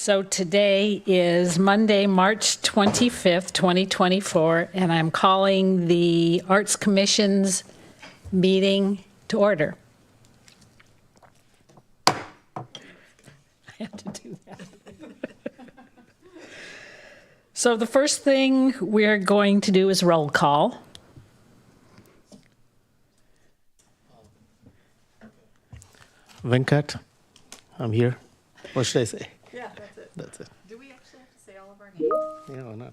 So today is Monday, March 25th, 2024, and I'm calling the Arts Commission's meeting to order. I have to do that. So the first thing we're going to do is roll call. Venkat, I'm here. What should I say? Yeah, that's it. That's it. Do we actually have to say all of our names? Yeah, why not?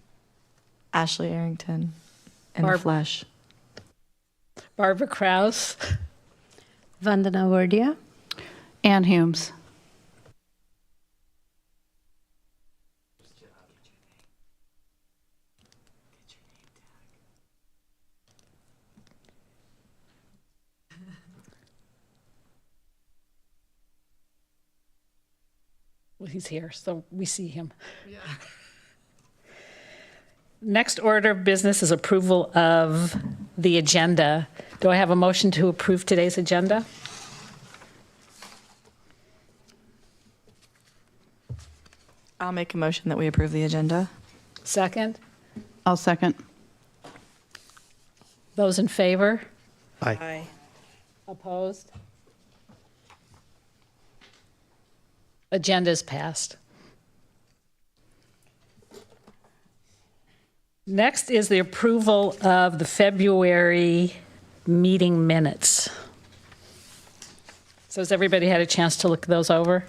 Ashley Arrington, in Barb- the flesh. Barbara Krause, Vandana Vardia. Ann Humes. well, he's here, so we see him. Yeah. Next order of business is approval of the agenda. Do I have a motion to approve today's agenda? I'll make a motion that we approve the agenda. Second? I'll second. Those in favor? Aye. Opposed? Agenda is passed. Next is the approval of the February meeting minutes. So has everybody had a chance to look those over?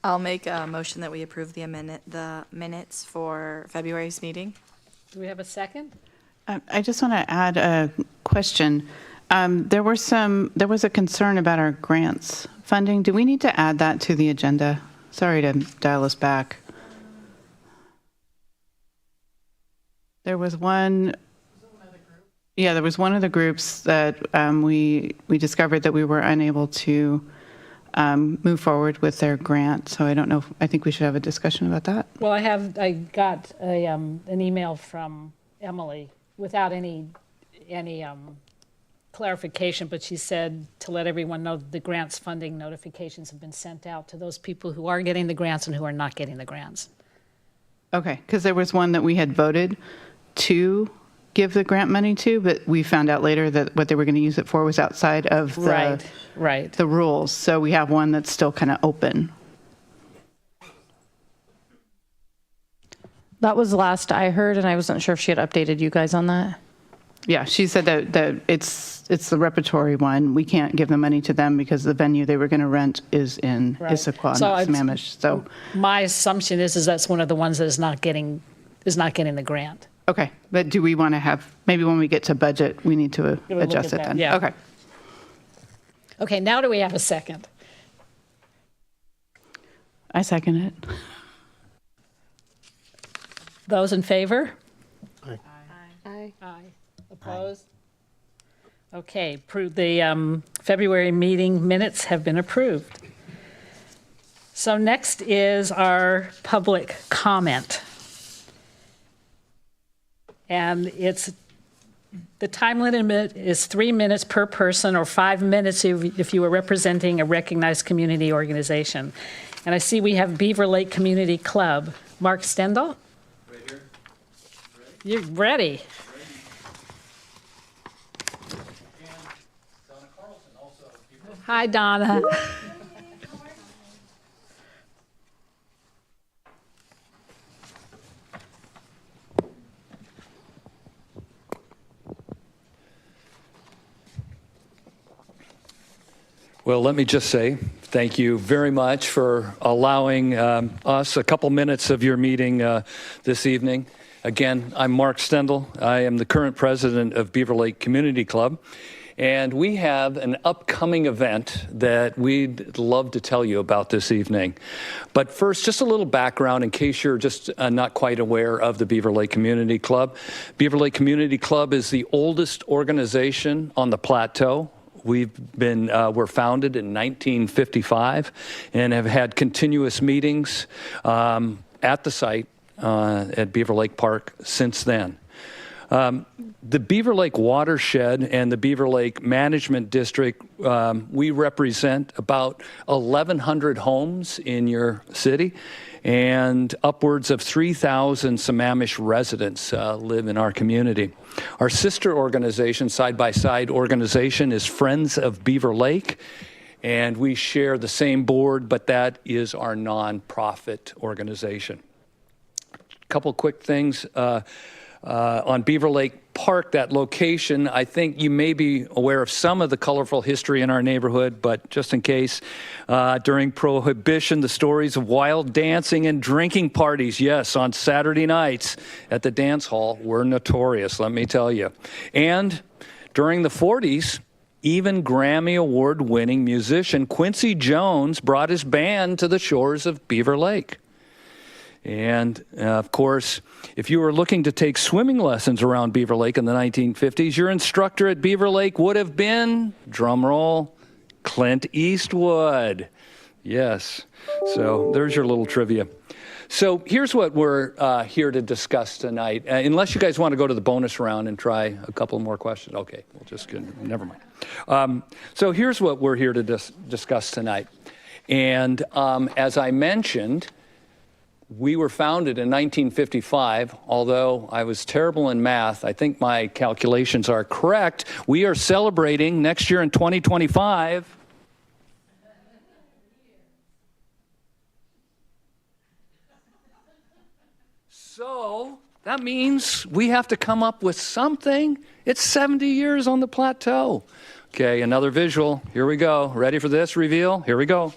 I'll make a motion that we approve the minutes for February's meeting. Do we have a second? I just want to add a question. There was a concern about our grants funding. Do we need to add that to the agenda? Sorry to dial us back. There was one. Yeah, there was one of the groups that we discovered that we were unable to move forward with their grant. So I don't know. I think we should have a discussion about that. Well, I got an email from Emily without any clarification, but she said to let everyone know that the grants funding notifications have been sent out to those people who are getting the grants and who are not getting the grants. Okay, because there was one that we had voted to give the grant money to, but we found out later that what they were going to use it for was outside of the rules. So we have one that's still kind of open. That was last I heard, and I wasn't sure if she had updated you guys on that. Yeah, she said that it's the repertory one. We can't give the money to them because the venue they were going to rent is in Issaquah, not Sammamish. So my assumption is that's one of the ones that is not getting the grant. okay, but do we want to have, maybe when we get to budget, we need to adjust it then? Yeah. Okay. Okay, now do we have a second? I second it. Those in favor? Aye. Aye. Aye. Opposed? Okay, the February meeting minutes have been approved. So next is our public comment. And the time limit is 3 minutes per person or 5 minutes if you are representing a recognized community organization. And I see we have Beaver Lake Community Club. Mark Stendal? Right here. You're ready. And Donna Carlson also. Hi, Donna. Well, let me just say thank you very much for allowing us a couple minutes of your meeting this evening. Again, I'm Mark Stendal. I am the current president of Beaver Lake Community Club. And we have an upcoming event that we'd love to tell you about this evening. But first, just a little background in case you're just not quite aware of the Beaver Lake Community Club. Beaver Lake Community Club is the oldest organization on the plateau. We're founded in 1955 and have had continuous meetings at the site at Beaver Lake Park since then. The Beaver Lake watershed and the Beaver Lake Management District, we represent about 1,100 homes in your city, and upwards of 3,000 Sammamish residents live in our community. Our sister organization, side-by-side organization, is Friends of Beaver Lake, and we share the same board, but that is our nonprofit organization. A couple quick things. On Beaver Lake Park, that location, I think you may be aware of some of the colorful history in our neighborhood, but just in case, during Prohibition, the stories of wild dancing and drinking parties, yes, on Saturday nights at the dance hall were notorious, let me tell you. And during the 40s, even Grammy Award-winning musician Quincy Jones brought his band to the shores of Beaver Lake. And, of course, if you were looking to take swimming lessons around Beaver Lake in the 1950s, your instructor at Beaver Lake would have been, drum roll, Clint Eastwood. Yes. So there's your little trivia. So here's what we're here to discuss tonight. Unless you guys want to go to the bonus round and try a couple more questions. Okay, we'll just never mind. So here's what we're here to discuss tonight. And as I mentioned, we were founded in 1955, although I was terrible in math. I think my calculations are correct. We are celebrating next year in 2025. So that means we have to come up with something. It's 70 years on the plateau. Okay, another visual. Here we go. Ready for this reveal? Here we go.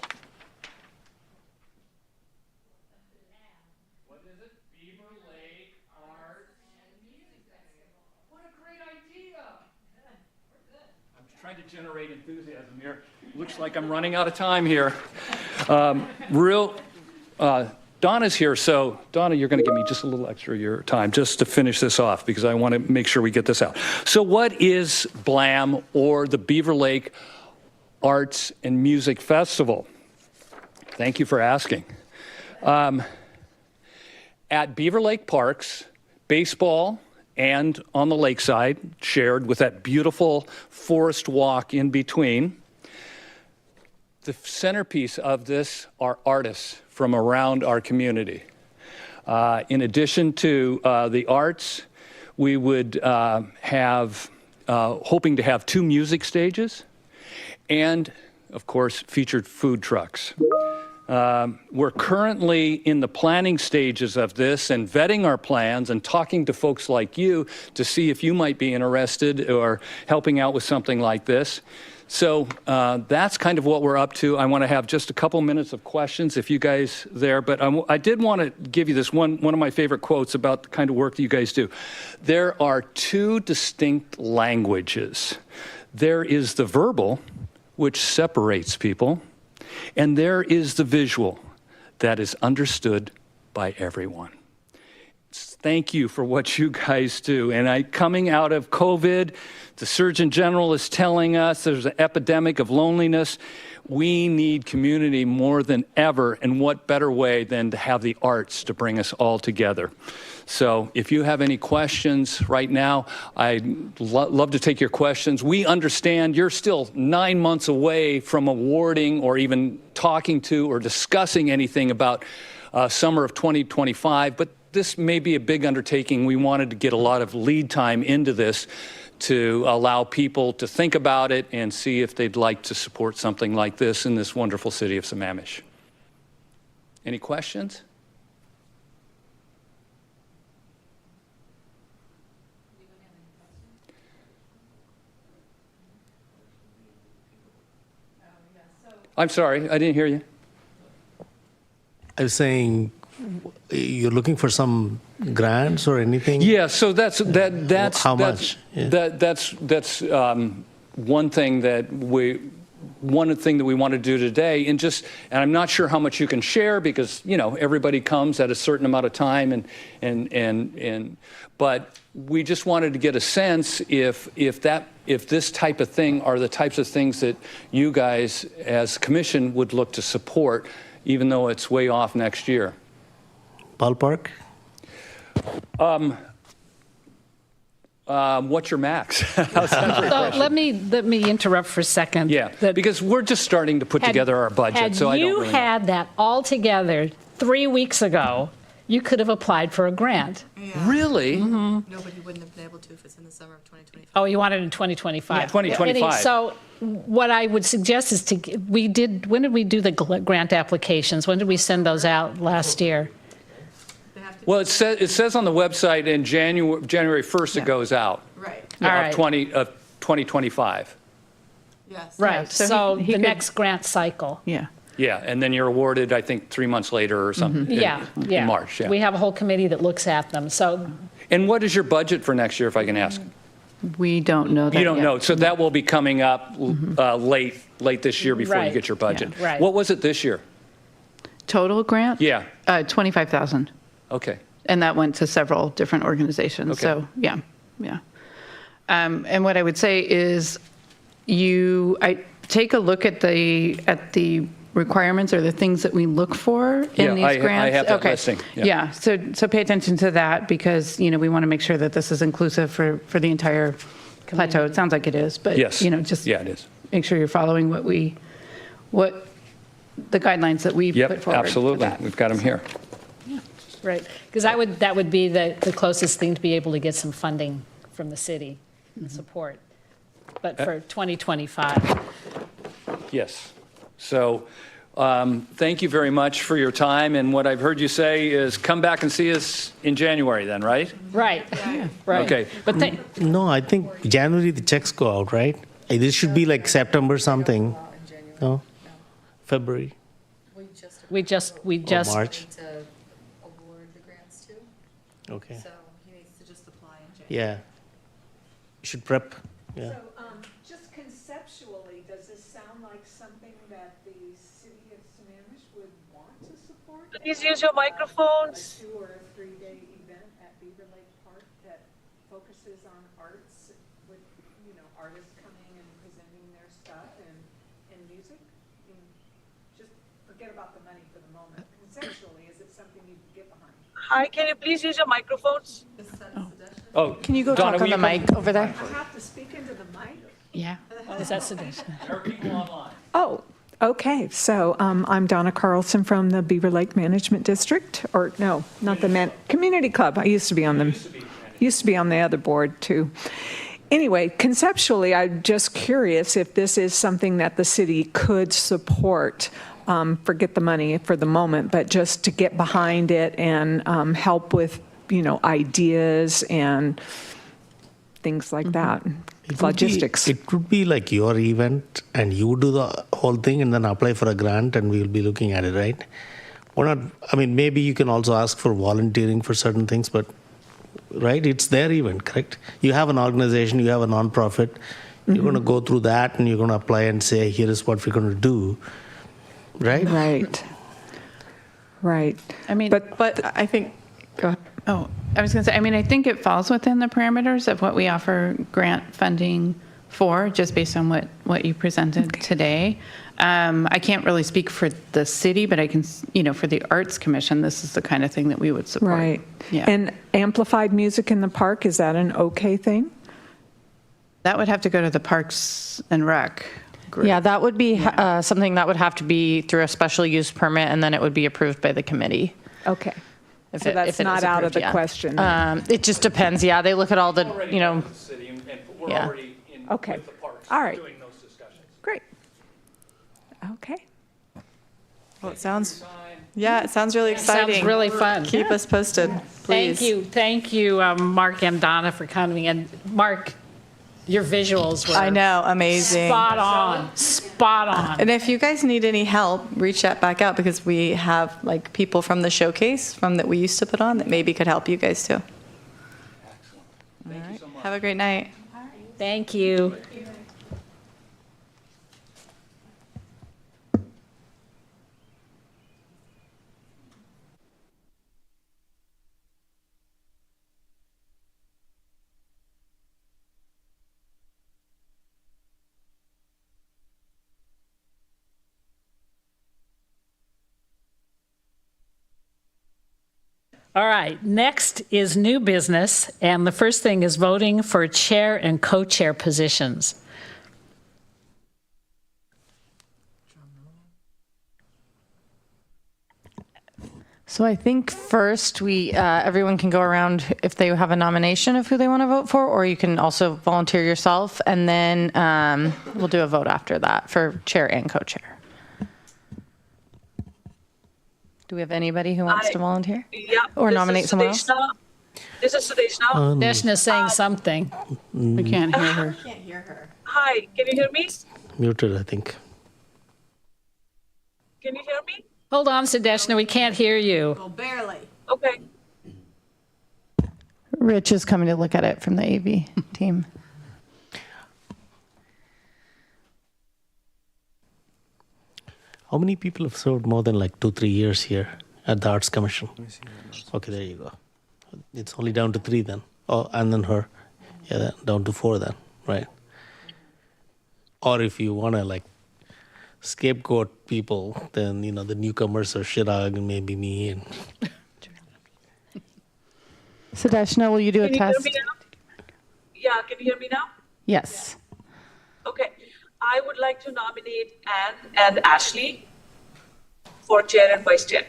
Trying to generate enthusiasm here. Looks like I'm running out of time here. Donna's here, so Donna, you're going to give me just a little extra of your time just to finish this off because I want to make sure we get this out. So what is BLAM, or the Beaver Lake Arts and Music Festival? Thank you for asking. At Beaver Lake Parks, baseball and on the lakeside, shared with that beautiful forest walk in between. The centerpiece of this are artists from around our community. In addition to the arts, we would hoping to have 2 music stages and, of course, featured food trucks. We're currently in the planning stages of this and vetting our plans and talking to folks like you to see if you might be interested or helping out with something like this. So that's kind of what we're up to. I want to have just a couple minutes of questions if you guys there, but I did want to give you this one of my favorite quotes about the kind of work that you guys do. There are 2 distinct languages. There is the verbal, which separates people, and there is the visual that is understood by everyone. Thank you for what you guys do. And coming out of COVID, the Surgeon General is telling us there's an epidemic of loneliness. We need community more than ever, and what better way than to have the arts to bring us all together. So if you have any questions right now, I'd love to take your questions. We understand you're still 9 months away from awarding or even talking to or discussing anything about summer of 2025, but this may be a big undertaking. We wanted to get a lot of lead time into this to allow people to think about it and see if they'd like to support something like this in this wonderful city of Sammamish. Any questions? I'm sorry, I didn't hear you. I was saying, you're looking for some grants or anything? Yeah, so that's How much? Yeah. That's one thing that we want to do today, and I'm not sure how much you can share because, everybody comes at a certain amount of time but we just wanted to get a sense if this type of thing are the types of things that you guys as commission would look to support, even though it's way off next year. Ballpark? What's your max? How's that for a So question? let me interrupt for a second. Yeah, That because we're just starting to put had- together our budget, so I don't really know. Had you had that all together 3 weeks ago, you could have applied for a grant. Really? Nobody wouldn't have been able to if it's in the summer of 2025. Oh, you wanted it in 2025? Yeah, 2025. So what I would suggest is when did we do the grant applications? When did we send those out last year? Well, it says on the website in January 1st it goes out. Right. All right. Of 2025. Yes. Right, so so he the could- next grant cycle. Yeah. Yeah, and then you're awarded, I think, 3 months later or something. Yeah, yeah. In March, yeah. We have a whole committee that looks at them, so And what is your budget for next year, if I can ask? We don't know that You don't yet. know, so that will be coming up late this year before you Right. get your budget. Yeah, right. What was it this year? Total grant? Yeah. 25,000. Okay. And that went to several different organizations. Okay. So, yeah. And what I would say is I take a look at the requirements or the things that we look for Yeah, in these I grants. have that Okay. listing, yeah. Yeah, so pay attention to that because, we want to make sure that this is inclusive for the entire plateau. It sounds like it is, but, Yes. just Yeah, it is. make sure you're following what the guidelines that we've put Yep, forward. for absolutely. that. We've got them here. right, because that would be the closest thing to be able to get some funding from the city and support. But for 2025, Yes. So thank you very much for your time. And what I've heard you say is come back and see us in January then, right? right, right. Okay. But No, I think January the checks go out, right? This should be like September something. No? February we just, or March? To award the grants too, Okay. so he needs to just apply in January. Yeah. You should prep. Yeah. So, just conceptually, does this sound like something that the city of Sammamish would want to support? Please use your microphones. A 2 or a 3-day event at Beaver Lake Park that focuses on arts with, artists coming and presenting their stuff and music? Just forget about the money for the moment. Conceptually, is it something you could get behind? Hi, can you please use your microphones? Oh, Can you go Donna, talk will on the you come? mic over there? I have to speak into the mic? Yeah. is that suggestion? There are people online. Oh, okay. So I'm Donna Carlson from the Beaver Lake Management District, or no, not the Community Club. I used to be on the other board too. Anyway, conceptually, I'm just curious if this is something that the city could support. Forget the money for the moment, but just to get behind it and help with, ideas and things like that. Logistics. It would be like your event, and you do the whole thing, and then apply for a grant, and we'll be looking at it, right? Or not? I mean, maybe you can also ask for volunteering for certain things, but right, it's their event, correct? You have an organization, you have a nonprofit. You're going to go through that, and you're going to apply and say, here is what we're going to do, right? Right. I mean, But I think, go ahead. Oh, I was going to say, I think it falls within the parameters of what we offer grant funding for, just based on what you presented today. I can't really speak for the city, but I can, for the Arts Commission, this is the kind of thing that we would support. Right. Yeah. And amplified music in the park, is that an okay thing? That would have to go to the Parks and Rec group. Yeah, that would be something that would have to be through a special use permit, and then it would be approved by the committee. Okay. if So it- that's if it is not out of approved, the yeah. question. It just depends, yeah, they look at all the, Already done with the city, and we're Yeah. already in Okay. with the parks All right. doing those discussions. Great. Okay. Well, it sounds really exciting. Sounds really fun. Keep us posted, please. Thank you, Mark and Donna for coming. And Mark, your visuals were I know, amazing. spot on. And if you guys need any help, reach back out because we have like people from the showcase that we used to put on that maybe could help you guys too. Excellent. Thank you so much. Have a great night. Thank you. All right, next is new business, and the first thing is voting for chair and co-chair positions. So I think first everyone can go around if they have a nomination of who they want to vote for, or you can also volunteer yourself, and then we'll do a vote after that for chair and co-chair. Do we have anybody who wants to volunteer? Yeah. Or this nominate is someone else? Sudeshna. This is Sudeshna. Deshna's saying something. We can't hear her. Hi, can you hear me? Muted, I think. Can you hear me? Hold on, Sudeshna, we can't hear you. Okay. Rich is coming to look at it from the AV team. How many people have served more than like 2-3 years here at the Arts Commission? Okay, there you go. It's only down to 3 then. Oh, and then her. Yeah, down to 4 then, right? Or if you want to like scapegoat people, then, you know, the newcomers are Shirag and maybe me. And Sudeshna, will you do a Can you hear test? me now? Yeah, can you hear me now? Yes. Okay. I would like to nominate Anne and Ashley for chair and vice chair.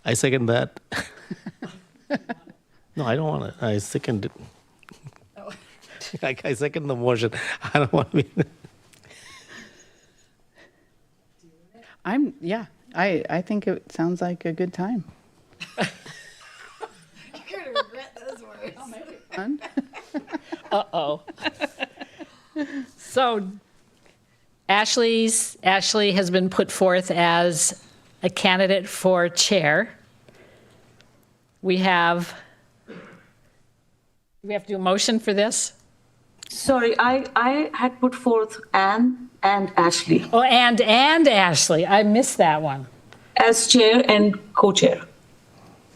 I second that. No, I don't want to. I second it. I second the motion. I don't want to be. I think it sounds like a good time. You're going to regret those words. I'll make it fun. Uh-oh. So Ashley has been put forth as a candidate for chair. We have to do a motion for this? Sorry, I had put forth Anne and Ashley Oh, and Ashley. I missed that one. as chair and co-chair.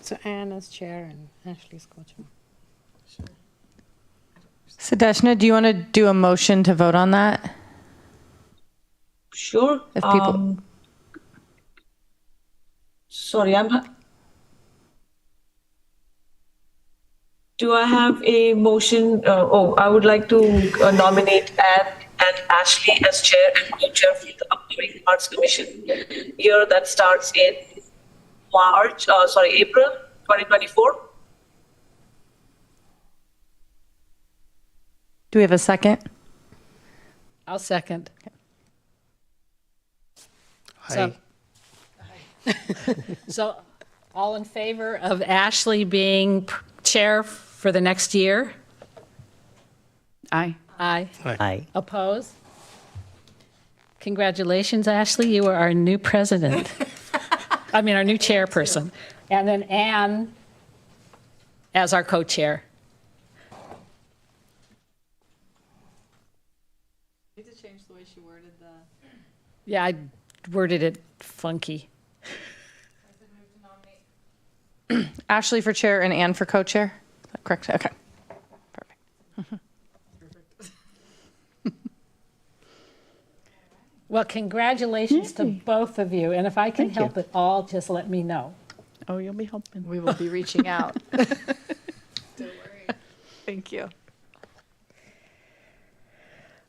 So Anne is chair and Ashley's co-chair. Sudeshna, do you want to do a motion to vote on that? Sure. If people- Sorry, do I have a motion? I would like to nominate Anne and Ashley as chair and co-chair for the upcoming Arts Commission year that starts in April 2024. Do we have a second? I'll second. Hi. So all in favor of Ashley being chair for the next year? Aye. Aye. Aye. Oppose? Congratulations, Ashley, you are our new president. I mean, our new chairperson. And then Anne as our co-chair. Need to change the way she worded the. Yeah, I worded it funky. Ashley for chair and Anne for co-chair? Is that correct? Okay. Perfect. Well, congratulations to both of you, and if I can Thank you. help at all, just let me know. Oh, you'll be helping. We will be reaching out. Don't worry. Thank you.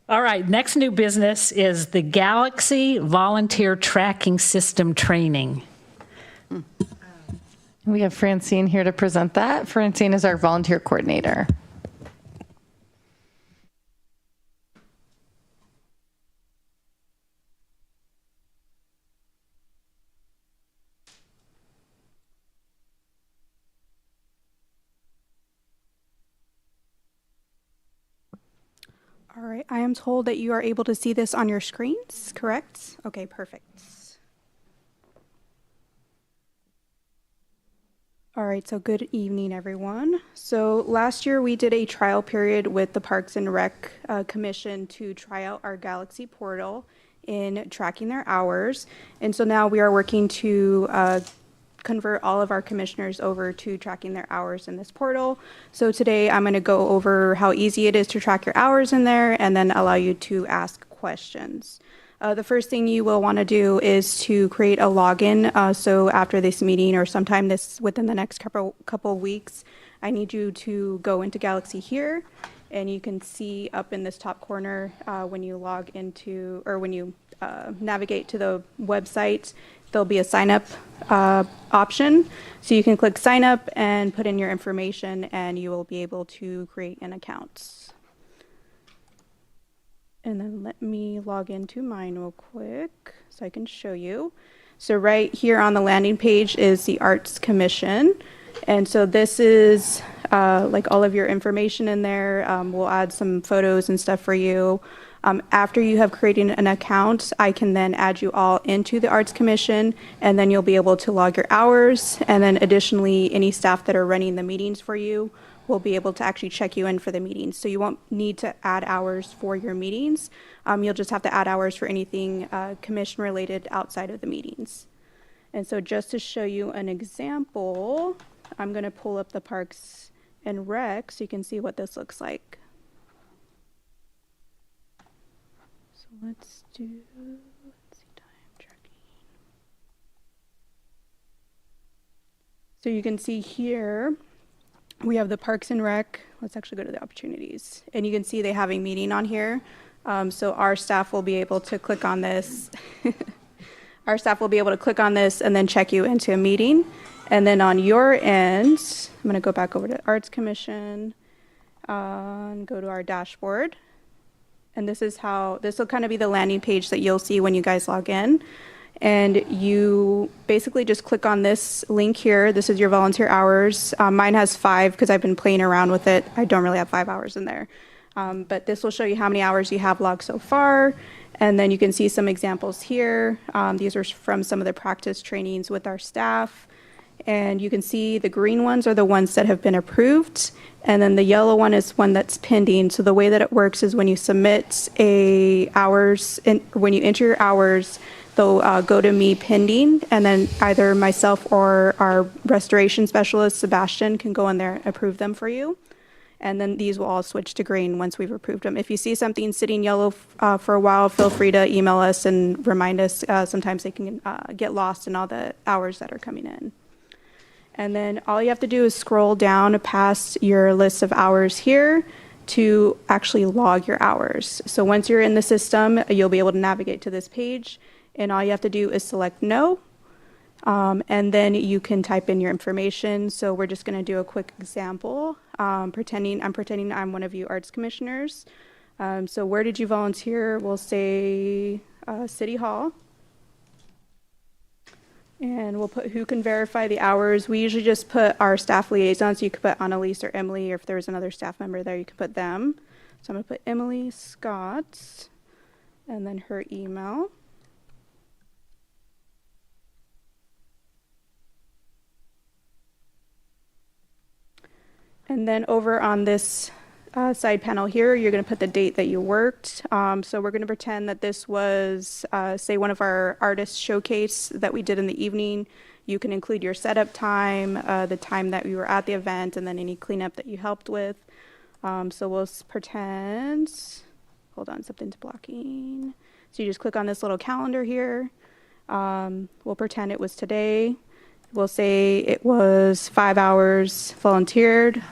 All right, next new business is the Galaxy Volunteer Tracking System Training. We have Francine here to present that. Francine is our volunteer coordinator. All right, I am told that you are able to see this on your screens, correct? Okay, perfect. All right, so good evening, everyone. So last year we did a trial period with the Parks and Rec Commission to try out our Galaxy portal in tracking their hours. And so now we are working to convert all of our commissioners over to tracking their hours in this portal. So today I'm going to go over how easy it is to track your hours in there and then allow you to ask questions. The first thing you will want to do is to create a login. So after this meeting or sometime within the next couple weeks, I need you to go into Galaxy here, and you can see up in this top corner when you log into, or when you navigate to the website, there'll be a sign up option. So you can click sign up and put in your information, and you will be able to create an account. And then let me log into mine real quick so I can show you. So right here on the landing page is the Arts Commission. And so this is like all of your information in there. We'll add some photos and stuff for you. After you have created an account, I can then add you all into the Arts Commission, and then you'll be able to log your hours. And then additionally, any staff that are running the meetings for you will be able to actually check you in for the meetings. So you won't need to add hours for your meetings. You'll just have to add hours for anything commission related outside of the meetings. And so just to show you an example, I'm going to pull up the Parks and Rec so you can see what this looks like. So let's see, time tracking. So you can see here, we have the Parks and Rec. Let's actually go to the opportunities. And you can see they have a meeting on here. So our staff will be able to click on this. Our staff will be able to click on this and then check you into a meeting. And then on your end, I'm going to go back over to Arts Commission and go to our dashboard. And this will kind of be the landing page that you'll see when you guys log in. And you basically just click on this link here. This is your volunteer hours. Mine has 5 because I've been playing around with it. I don't really have 5 hours in there. But this will show you how many hours you have logged so far. And then you can see some examples here. These are from some of the practice trainings with our staff. And you can see the green ones are the ones that have been approved. And then the yellow one is one that's pending. So the way that it works is when you submit when you enter your hours, they'll go to me pending, and then either myself or our restoration specialist, Sebastian, can go in there and approve them for you. And then these will all switch to green once we've approved them. If you see something sitting yellow for a while, feel free to email us and remind us. Sometimes they can get lost in all the hours that are coming in. And then all you have to do is scroll down past your list of hours here to actually log your hours. So once you're in the system, you'll be able to navigate to this page, and all you have to do is select no, and then you can type in your information. So we're just going to do a quick example. I'm pretending I'm one of you arts commissioners. So where did you volunteer? We'll say City Hall. And we'll put who can verify the hours. We usually just put our staff liaison, so you could put Annalise or Emily, or if there was another staff member there, you could put them. So I'm going to put Emily Scott, and then her email. And then over on this side panel here, you're going to put the date that you worked. So we're going to pretend that this was, say, one of our artist showcase that we did in the evening. You can include your setup time, the time that you were at the event, and then any cleanup that you helped with. So we'll pretend, hold on, something's blocking. So you just click on this little calendar here. We'll pretend it was today. We'll say it was 5 hours volunteered.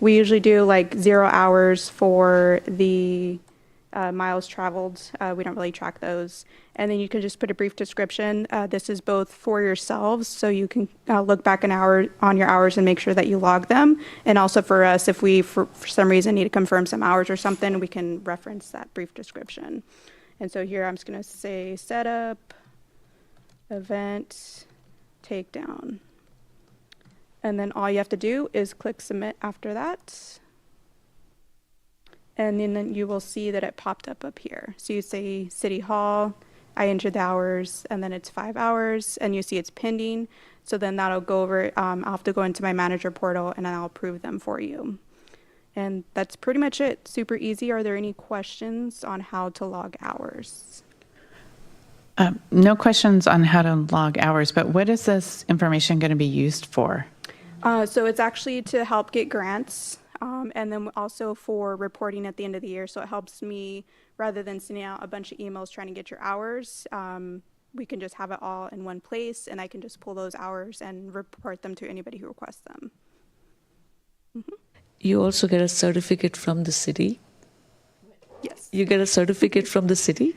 We usually do like 0 hours for the miles traveled. We don't really track those. And then you can just put a brief description. This is both for yourselves, so you can look back on your hours and make sure that you log them. And also for us, if we, for some reason, need to confirm some hours or something, we can reference that brief description. And so here I'm just going to say setup, event, takedown. And then all you have to do is click submit after that. And then you will see that it popped up here. So you say City Hall, I entered the hours, and then it's 5 hours, and you see it's pending. So then that'll go over, I'll have to go into my manager portal and I'll approve them for you. And that's pretty much it. Super easy. Are there any questions on how to log hours? No questions on how to log hours, but what is this information going to be used for? So it's actually to help get grants, and then also for reporting at the end of the year. So it helps me rather than sending out a bunch of emails trying to get your hours, we can just have it all in one place, and I can just pull those hours and report them to anybody who requests them. You also get a certificate from the city? Yes. You get a certificate from the city?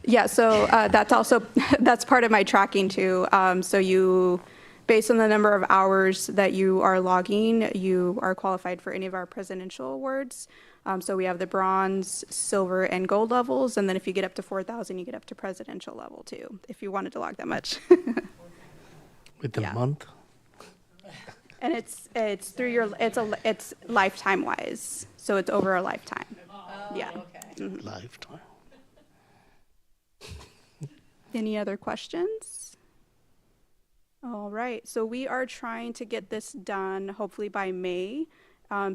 Yeah, so that's also, that's part of my tracking too. So you, based on the number of hours that you are logging, you are qualified for any of our presidential awards. So we have the bronze, silver, and gold levels, and then if you get up to 4,000, you get up to presidential level too, if you wanted to log that much. Within Yeah. a month? And it's through your, it's lifetime wise, so it's over a lifetime. Yeah. Lifetime. Any other questions? All right, so we are trying to get this done hopefully by May.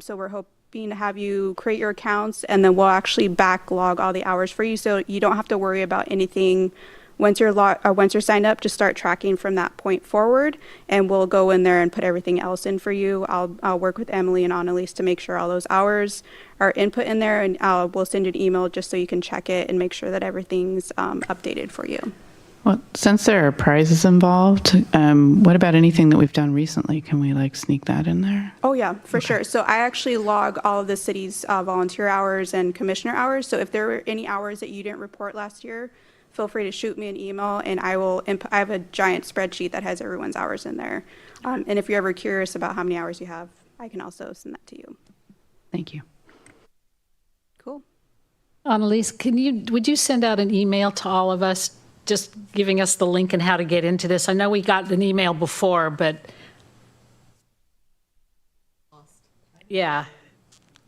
So we're hoping to have you create your accounts, and then we'll actually backlog all the hours for you, so you don't have to worry about anything. Once you're signed up, just start tracking from that point forward, and we'll go in there and put everything else in for you. I'll work with Emily and Annalise to make sure all those hours are input in there, and we'll send you an email just so you can check it and make sure that everything's updated for you. Well, since there are prizes involved, what about anything that we've done recently? Can we like sneak that in there? Oh, yeah, for sure. So I actually log all of the city's volunteer hours and commissioner hours. So if there were any hours that you didn't report last year, feel free to shoot me an email, and I have a giant spreadsheet that has everyone's hours in there. And if you're ever curious about how many hours you have, I can also send that to you. Thank you. Cool. Annalise, would you send out an email to all of us, just giving us the link and how to get into this? I know we got an email before, but yeah.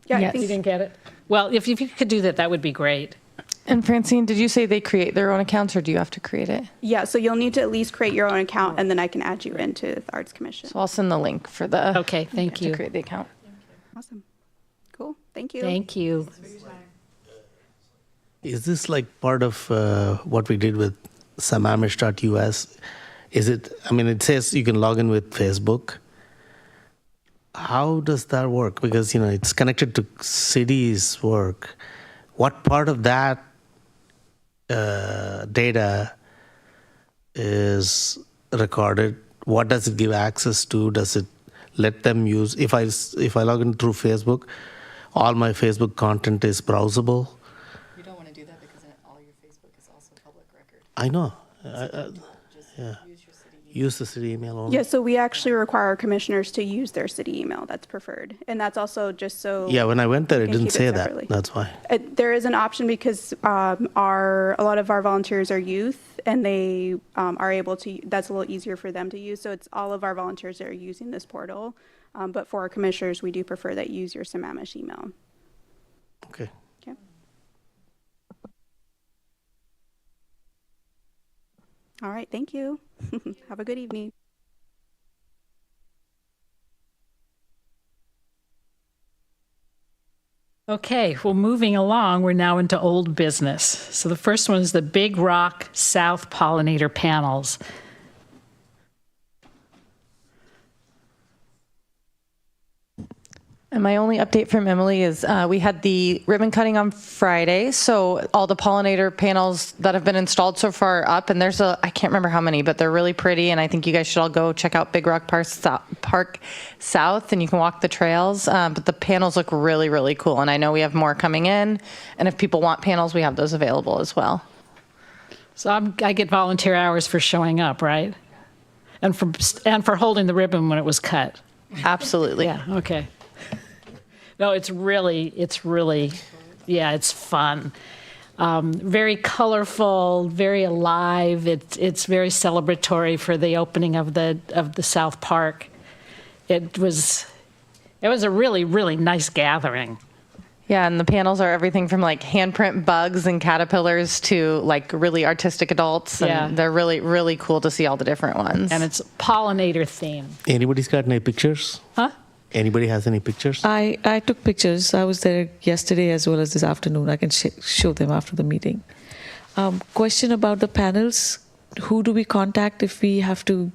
Yeah, Yes. I think You didn't get it? Well, if you could do that, that would be great. And Francine, did you say they create their own accounts, or do you have to create it? Yeah, so you'll need to at least create your own account, and then I can add you into the Arts Commission. So I'll send the link for the Okay, thank to you. create the account. Awesome. Cool. Thank you. Thank you. Is this like part of what we did with samamish.us? Is it, I mean, it says you can log in with Facebook. How does that work? Because, you know, it's connected to cities' work. What part of that data is recorded? What does it give access to? Does it let them use, if I log in through Facebook, all my Facebook content is browsable? You don't want to do that because then all your Facebook is also public record. I know. Just Yeah. use your city email. Use the city email only? Yeah, so we actually require our commissioners to use their city email. That's preferred. And that's also just so. Yeah, when I went there, it can didn't keep say separately. that. That's why. There is an option because a lot of our volunteers are youth, and they are able to, that's a little easier for them to use. So it's all of our volunteers that are using this portal. But for our commissioners, we do prefer that you use your Sammamish email. Okay. Okay. All right, thank you. Have a good evening. Okay, well, moving along, we're now into old business. So the first one is the Big Rock South Pollinator Panels. And my only update from Emily is we had the ribbon cutting on Friday. So all the pollinator panels that have been installed so far are up, and there's I can't remember how many, but they're really pretty. And I think you guys should all go check out Big Rock Park South, and you can walk the trails. But the panels look really, really cool. And I know we have more coming in. And if people want panels, we have those available as well. So I get volunteer hours for showing up, right? And for holding the ribbon when it was cut. Absolutely. Yeah, okay. No, it's really, yeah, it's fun. Very colorful, very alive. It's very celebratory for the opening of the South Park. It was a really, really nice gathering. Yeah, and the panels are everything from like handprint bugs and caterpillars to like really artistic adults. And Yeah. they're really, really cool to see all the different ones. And it's pollinator theme. Anybody's got any pictures? Huh? Anybody has any pictures? I took pictures. I was there yesterday as well as this afternoon. I can show them after the meeting. Question about the panels. Who do we contact if we have to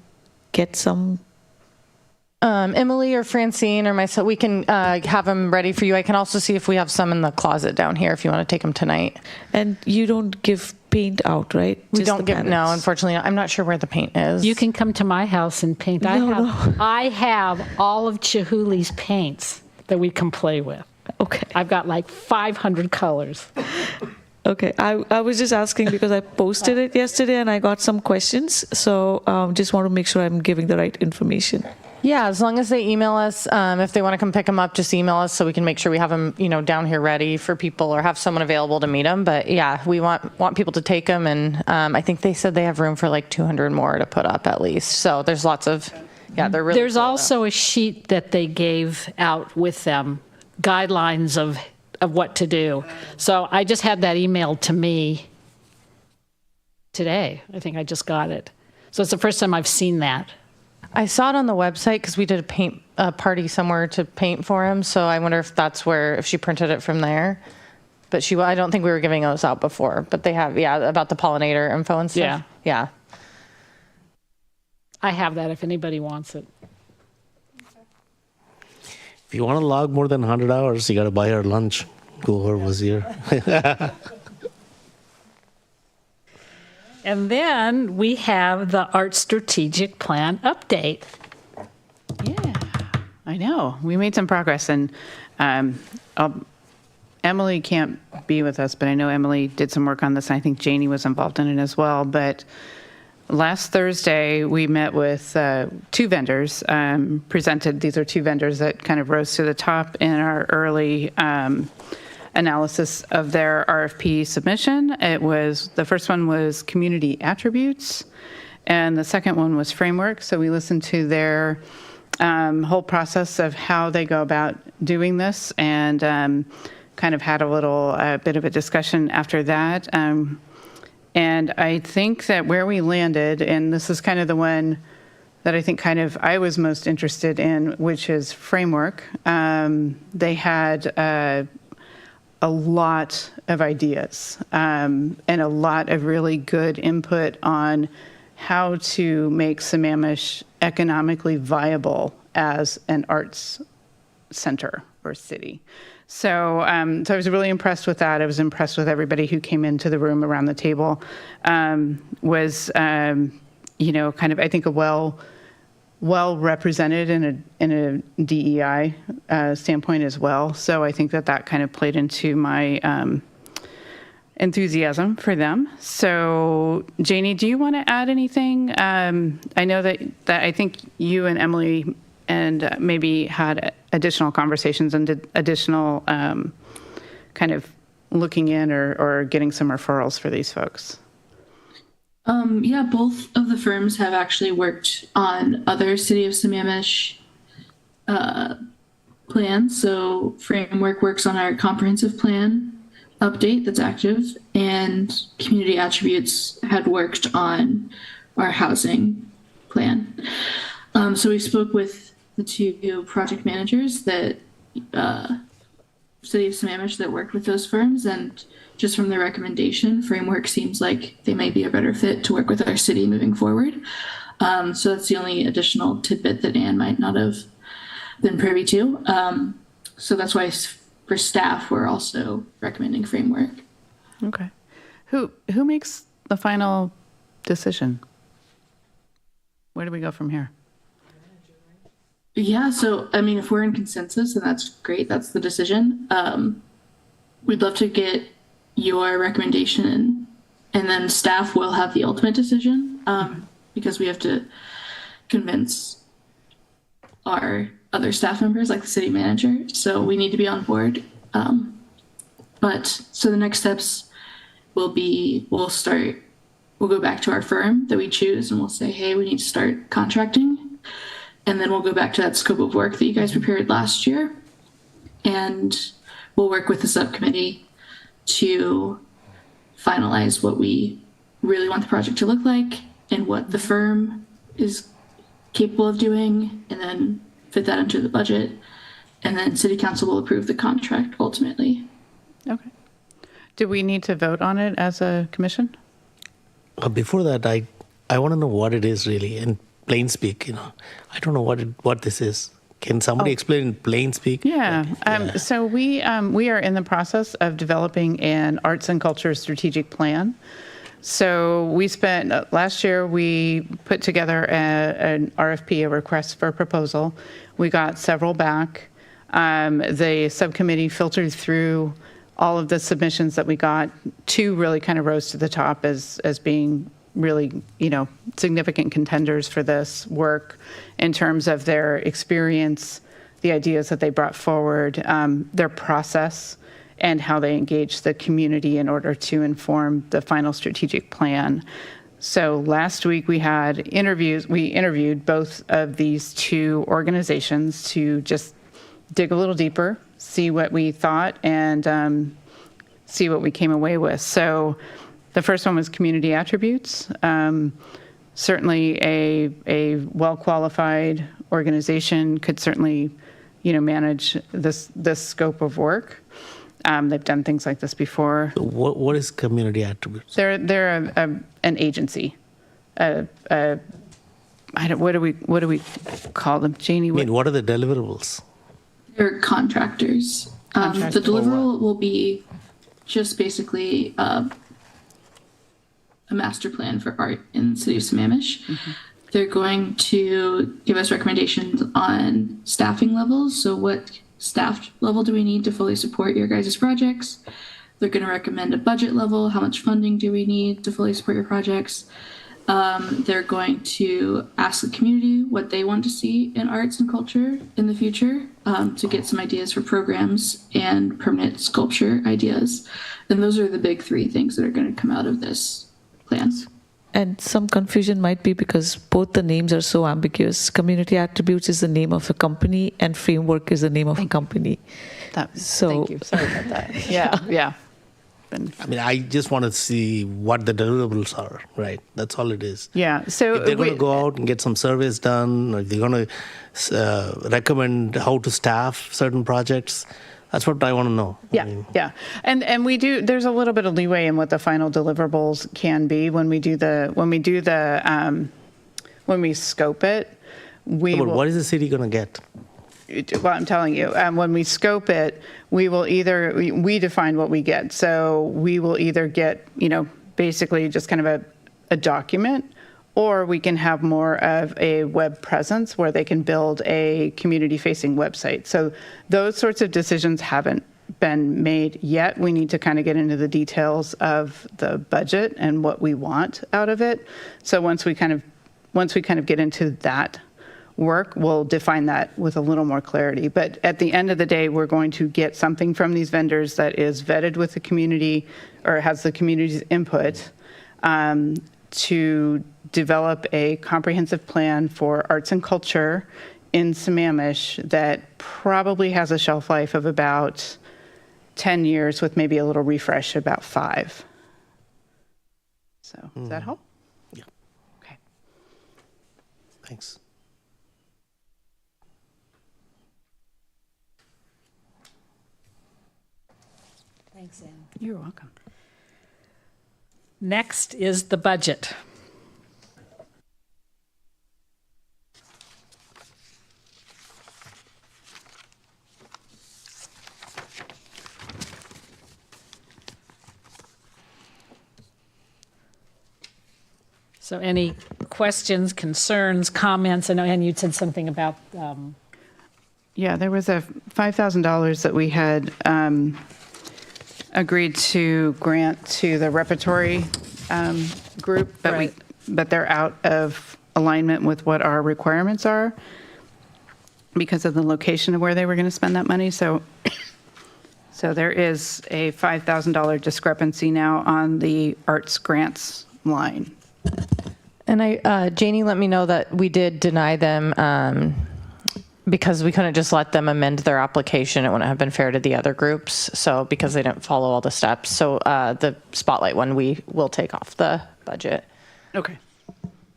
get some? Emily or Francine or myself, we can have them ready for you. I can also see if we have some in the closet down here if you want to take them tonight. And you don't give paint out, right? We Just don't the give, no, panels. unfortunately. I'm not sure where the paint is. You can come to my house and paint. I have all of Chihuli's paints that we can play with. Okay. I've got like 500 colors. Okay. I was just asking because I posted it yesterday and I got some questions. So just want to make sure I'm giving the right information. Yeah, as long as they email us, if they want to come pick them up, just email us so we can make sure we have them, down here ready for people or have someone available to meet them. But yeah, we want people to take them, and I think they said they have room for like 200 more to put up at least. So there's lots of, they're really. There's cool, also a sheet that they gave out with them, guidelines of what to do. So I just had that emailed to me today. I think I just got it. So it's the first time I've seen that. I saw it on the website because we did a paint party somewhere to paint for him. So I wonder if that's if she printed it from there. But I don't think we were giving those out before. But they have, about the pollinator info and stuff. Yeah. I have that if anybody wants it. If you want to log more than 100 hours, you got to buy her lunch. Whoever was here. And then we have the Art Strategic Plan update. Yeah, I know. We made some progress, and Emily can't be with us, but I know Emily did some work on this, and I think Janie was involved in it as well. But last Thursday, we met with two vendors, presented. These are two vendors that kind of rose to the top in our early analysis of their RFP submission. The first one was community attributes, and the second one was framework. So we listened to their whole process of how they go about doing this, and kind of had a bit of a discussion after that. And I think that where we landed, and this is kind of the one that I think I was most interested in, which is framework. They had a lot of ideas and a lot of really good input on how to make Sammamish economically viable as an arts center or city. So I was really impressed with that. I was impressed with everybody who came into the room around the table. Was kind of, I think, a well represented in a DEI standpoint as well. So I think that kind of played into my enthusiasm for them. So Janie, do you want to add anything? I know that I think you and Emily and maybe had additional conversations and did additional kind of looking in or getting some referrals for these folks. Yeah, both of the firms have actually worked on other City of Sammamish plans. So Framework works on our comprehensive plan update that's active, and Community Attributes had worked on our housing plan. So we spoke with the two project managers that City of Sammamish that worked with those firms, and just from the recommendation, Framework seems like they might be a better fit to work with our city moving forward. So that's the only additional tidbit that Anne might not have been privy to. So that's why for staff, we're also recommending Framework. Okay. Who makes the final decision? Where do we go from here? Yeah, so I mean, if we're in consensus, then that's great. That's the decision. We'd love to get your recommendation in, and then staff will have the ultimate decision because we have to convince our other staff members, like the city manager. So we need to be on board. So the next steps will be we'll go back to our firm that we choose, and we'll say, hey, we need to start contracting. And then we'll go back to that scope of work that you guys prepared last year. And we'll work with the subcommittee to finalize what we really want the project to look like and what the firm is capable of doing, and then fit that into the budget. And then city council will approve the contract ultimately. Okay. Do we need to vote on it as a commission? Before that, I want to know what it is really. And plain speak, I don't know what this is. Can somebody explain in plain speak? Yeah. So we are in the process of developing an arts and culture strategic plan. So we spent last year. We put together an RFP, a request for proposal. We got several back. The subcommittee filtered through all of the submissions that we got. Two really kind of rose to the top as being really, significant contenders for this work in terms of their experience, the ideas that they brought forward, their process, and how they engage the community in order to inform the final strategic plan. So last week we had interviews. We interviewed both of these two organizations to just dig a little deeper, see what we thought, and see what we came away with. So the first one was community attributes. Certainly a well-qualified organization could certainly, manage this scope of work. They've done things like this before. What is community attributes? They're an agency. What do we call them, Janie? What are the deliverables? They're contractors. The deliverable will be just basically a master plan for art in the city of Sammamish. Mm-hmm. They're going to give us recommendations on staffing levels. So what staff level do we need to fully support your guys' projects? They're going to recommend a budget level. How much funding do we need to fully support your projects? They're going to ask the community what they want to see in arts and culture in the future, to get some ideas for programs and permanent sculpture ideas. And those are the big three things that are going to come out of this plan. And some confusion might be because both the names are so ambiguous. Community attributes is the name of a company and framework is the name of a company. Thank you. Sorry about that. Yeah. I just want to see what the deliverables are, right? That's all it is. Yeah. So if they're going to go out and get some surveys done, or if they're going to recommend how to staff certain projects, that's what I want to know. Yeah. And we do. There's a little bit of leeway in what the final deliverables can be when we scope it. What is the city going to get? Well, I'm telling you, when we scope it, we will we define what we get. So we will either get, basically just kind of a document, or we can have more of a web presence where they can build a community-facing website. So those sorts of decisions haven't been made yet. We need to kind of get into the details of the budget and what we want out of it. So once we kind of get into that work, we'll define that with a little more clarity. But at the end of the day, we're going to get something from these vendors that is vetted with the community or has the community's input, to develop a comprehensive plan for arts and culture in Sammamish that probably has a shelf life of about 10 years with maybe a little refresh about 5. So does that help? Yeah. Okay. Thanks. Thanks, Ann. You're welcome. Next is the budget. So any questions, concerns, comments? I know, Ann, you'd said something about... Yeah, there was a $5,000 that we had agreed to grant to the repertory group, but Right. but they're out of alignment with what our requirements are because of the location of where they were going to spend that money. So there is a $5,000 discrepancy now on the arts grants line. And Janie let me know that we did deny them because we couldn't just let them amend their application. It wouldn't have been fair to the other groups. So because they didn't follow all the steps. So the Spotlight one, we will take off the budget. Okay.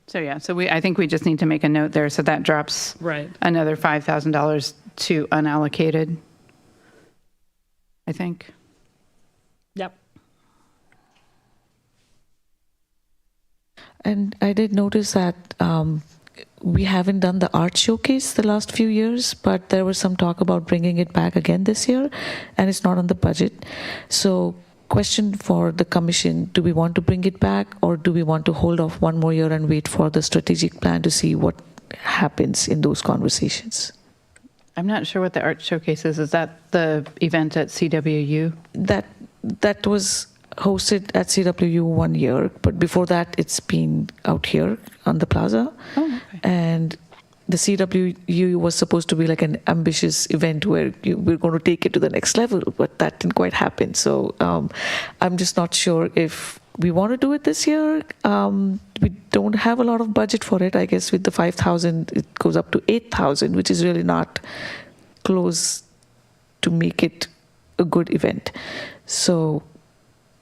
So yeah, I think we just need to make a note there. So that drops Right. another $5,000 to unallocated, I think. Yep. And I did notice that we haven't done the art showcase the last few years, but there was some talk about bringing it back again this year, and it's not on the budget. So, question for the commission, do we want to bring it back, or do we want to hold off one more year and wait for the strategic plan to see what happens in those conversations? I'm not sure what the art showcase is. Is that the event at CWU? That was hosted at CWU 1 year, but before that it's been out here on the plaza. Oh, okay. And the CWU was supposed to be like an ambitious event where we're going to take it to the next level, but that didn't quite happen. So I'm just not sure if we want to do it this year. We don't have a lot of budget for it. I guess with the 5,000, it goes up to 8,000, which is really not close to make it a good event. So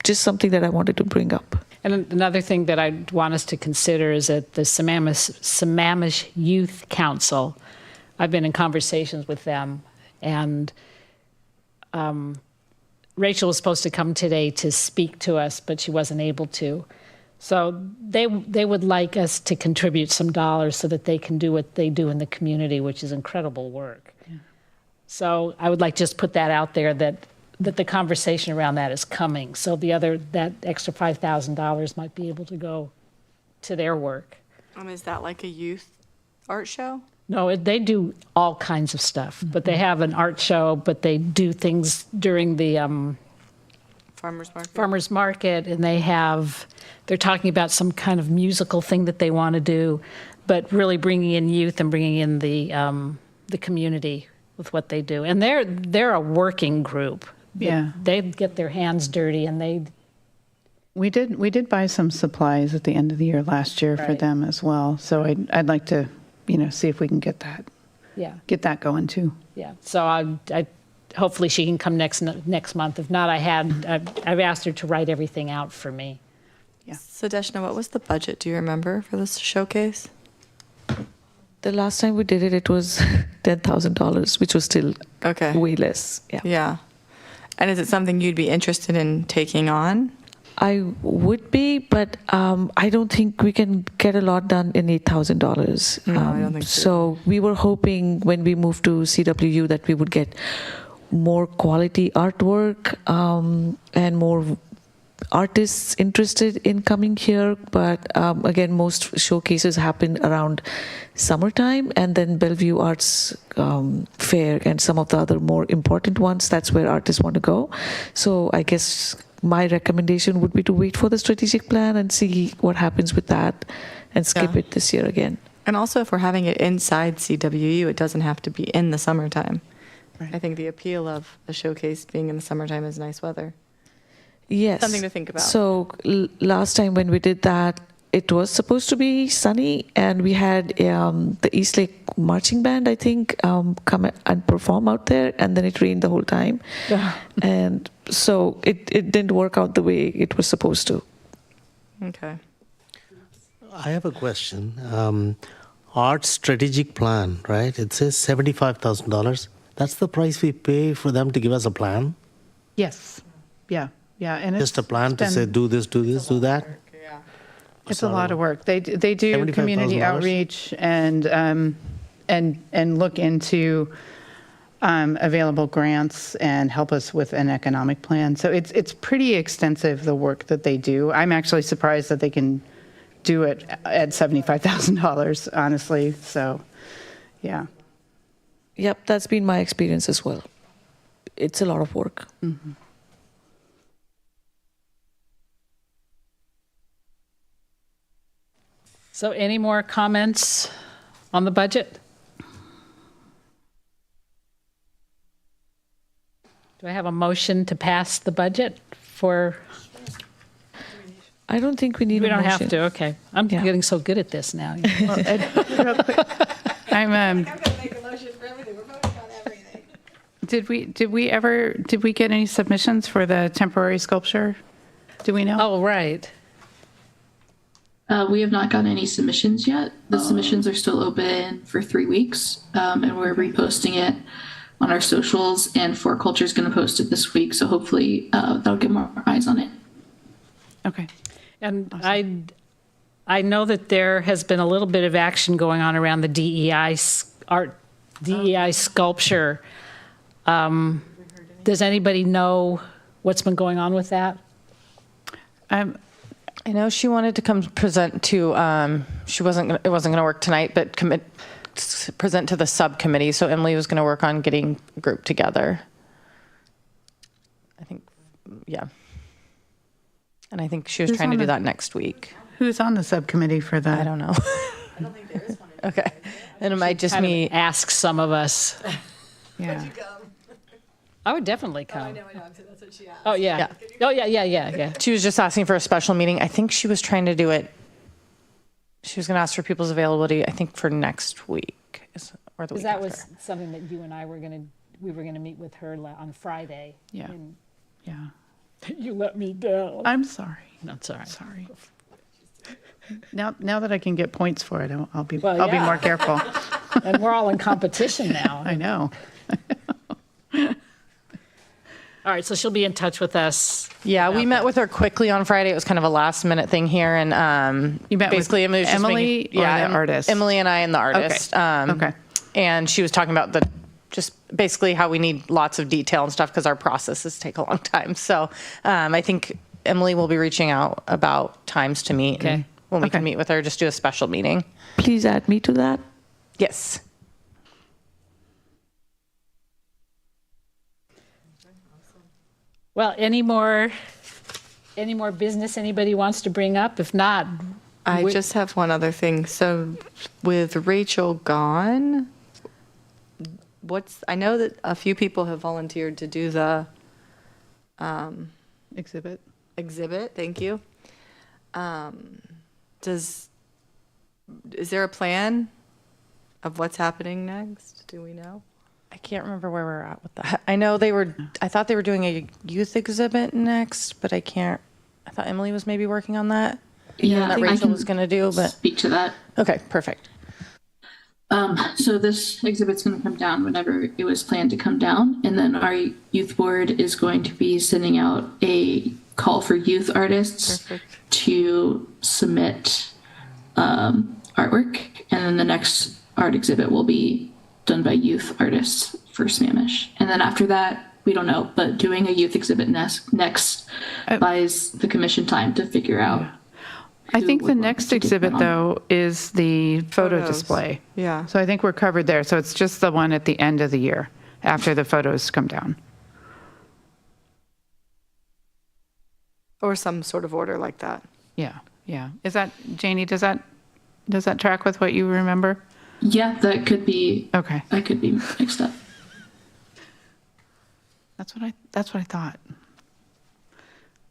just something that I wanted to bring up. And another thing that I want us to consider is that the Sammamish Youth Council, I've been in conversations with them, and Rachel was supposed to come today to speak to us, but she wasn't able to. So they would like us to contribute some dollars so that they can do what they do in the community, which is incredible work. Yeah. So I would like just put that out there that the conversation around that is coming. So that extra $5,000 might be able to go to their work. Is that like a youth art show? No, they do all kinds of stuff, but they have an art show, but they do things during the farmers market, and they're talking about some kind of musical thing that they want to do, but really bringing in youth and bringing in the community with what they do. And they're a working group. Yeah. They get their hands dirty, and we did buy some supplies at the end of the year last year for them as well. So I'd like to, see if we can get that going too. Yeah. So I hopefully she can come next month. If not, I've asked her to write everything out for me. Yeah. So Deshna, what was the budget? Do you remember for this showcase? The last time we did it, it was $10,000, which was still way less. Yeah. Yeah. And is it something you'd be interested in taking on? I would be, but I don't think we can get a lot done in $8,000. No, I don't think so. So we were hoping when we moved to CWU that we would get more quality artwork and more artists interested in coming here. But again, most showcases happen around summertime, and then Bellevue Arts Fair and some of the other more important ones, that's where artists want to go. So I guess my recommendation would be to wait for the strategic plan and see what happens with that and skip it this year again. And also, if we're having it inside CWU, it doesn't have to be in the summertime. Right. I think the appeal of a showcase being in the summertime is nice weather. Yes. Something to think about. So last time when we did that, it was supposed to be sunny, and we had the Eastlake Marching Band, I think, come and perform out there, and then it rained the whole time. And so it didn't work out the way it was supposed to. Okay. I have a question. Art strategic plan, right? It says $75,000. That's the price we pay for them to give us a plan? Yes. Yeah. Yeah. And just a plan to say, do this, do that? It's a lot of work. They do community outreach and look into available grants and help us with an economic plan. So it's pretty extensive, the work that they do. I'm actually surprised that they can do it at $75,000, honestly. So, yeah. Yep, that's been my experience as well. It's a lot of work. Mm-hmm. So any more comments on the budget? Do I have a motion to pass the budget for? I don't think we need a motion. We don't have to, okay. I'm getting so good at this now. Well, real quick, I'm going to make a motion for everything. We're voting on everything. Did we get any submissions for the temporary sculpture? Do we know? Oh, right. We have not gotten any submissions yet. The submissions are still open for 3 weeks, and we're reposting it on our socials, and For Culture is going to post it this week, so hopefully that'll get more eyes on it. Okay. And awesome. I know that there has been a little bit of action going on around the DEI sculpture. Does anybody know what's been going on with that? I know she wanted to come present to, it wasn't going to work tonight, but present to the subcommittee. So Emily was going to work on getting a group together. I think, yeah. And I think she was trying to do that next week. Who's on the subcommittee for that? I don't know. I don't think there is one. Okay. And it might just Kind of me. ask some of us. Yeah. I would definitely come. I know, that's what she asked. Oh, yeah. Oh, yeah. She was just asking for a special meeting. I think she was trying to do it. She was going to ask for people's availability, I think, for next week or the Because week that after. was something that you and I were going to meet with her on Friday. Yeah. And Yeah. you let me down. I'm sorry. No, sorry. Sorry. Now that I can get points for it, I'll be Well, I'll be yeah. more careful. And we're all in competition now. I know. All right, so she'll be in touch with us. Yeah, we met with her quickly on Friday. It was kind of a last minute thing here, and You met with basically Emily was just Emily making, or yeah, the artist? Emily and I and the artist. Okay. And she was talking about just basically how we need lots of detail and stuff because our processes take a long time. So I think Emily will be reaching out about times to meet. Okay. And when we can Okay. meet with her, just do a special meeting. Please add me to that. Yes. Well, any more business anybody wants to bring up? If not, I just have one other thing. So with Rachel gone, I know that a few people have volunteered to do the Exhibit. exhibit. Thank you. Is there a plan of what's happening next? Do we know? I can't remember where we're at with that. I know I thought they were doing a youth exhibit next, but I thought Emily was maybe working on that. Yeah, That I Rachel can was going to do, but speak to that. okay, perfect. So this exhibit's going to come down whenever it was planned to come down, and then our youth board is going to be sending out a call for youth artists to submit artwork, and then the next art exhibit will be done by youth artists for Spanish, and then after that we don't know, but doing a youth exhibit next buys the commission time to figure out. I think who the would want next to take exhibit, that on. though, is the photo Photos. display. Yeah. So I think we're covered there. So it's just the one at the end of the year after the photos come down. Or some sort of order like that. Yeah, yeah. Is that, Janie, does that track with what you remember? Yeah, that could be. Okay. I could be mixed up. That's what I thought.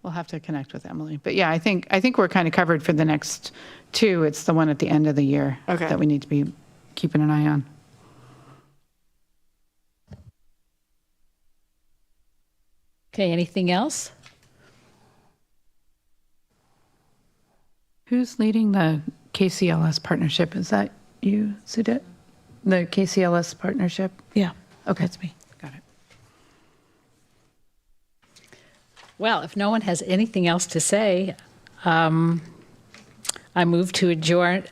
We'll have to connect with Emily. But yeah, I think we're kind of covered for the next two. It's the one at the end of the year Okay. that we need to be keeping an eye on. okay, anything else? Who's leading the KCLS partnership? Is that you, Sudit? The KCLS partnership? Yeah, Okay. that's me. Got it. Well, if no one has anything else to say, I move to adjourn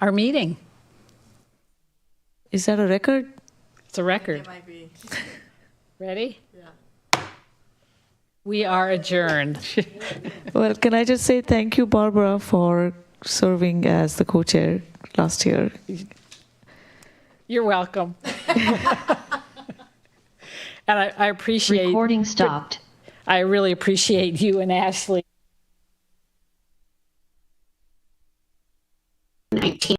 our meeting. Is that a record? It's a record. Might be. Ready? Yeah. We are adjourned. Well, can I just say thank you, Barbara, for serving as the co-chair last year. You're welcome. And I appreciate. Recording stopped. I really appreciate you and Ashley. 19.